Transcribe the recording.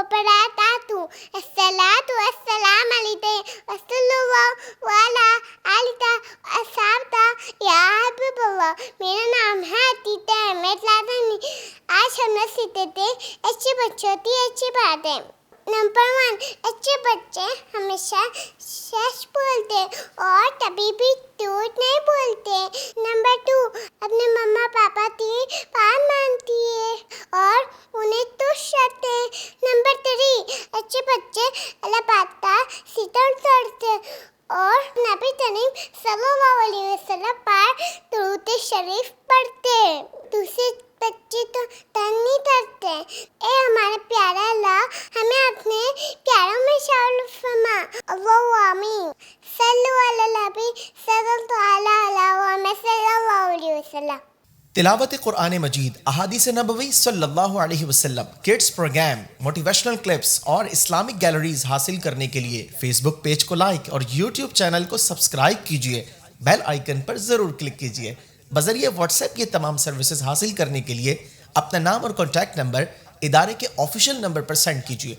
وبرکاتہ الصلاۃ والسلام علیک وصلی اللہ علی آلک اصحابہ یا حبیب اللہ. میرا نام ہے عتیقہ احمد لادنی. آج ہم نے سیکھتے تھے اچھے بچوں کی اچھی باتیں. نمبر 1، اچھے بچے ہمیشہ سچ بولتے اور کبھی بھی جھوٹ نہیں بولتے. نمبر 2، اپنے مما پاپا کی بات مانتی ہے اور انہیں خوش رکھتے. نمبر 3، اچھے بچے اللہ پاک کا ذکر کرتے اور نبی کریم صلی اللہ علیہ وسلم پر درود شریف پڑھتے. دوسرے بچے تو تنگ نہیں کرتے. اے ہمارے پیارے اللہ، ہمیں اپنے پیاروں میں شامل فرما. اللہ آمین. صلو علی النبی صلی اللہ علیہ وسلم. تلاوت قرآن مجید، احادیث نبوی صلی اللہ علیہ وسلم، کڈز پروگرام، موٹیویشنل کلپس اور اسلامک گیلریز حاصل کرنے کے لیے فیس بک پیج کو لائک اور یوٹیوب چینل کو سبسکرائب کیجیے. بیل آئیکن پر ضرور کلک کیجیے. بذریعہ واٹس ایپ یہ تمام سروسز حاصل کرنے کے لیے اپنا نام اور کانٹیکٹ نمبر ادارے کے آفیشیل نمبر پر سینڈ کیجیے.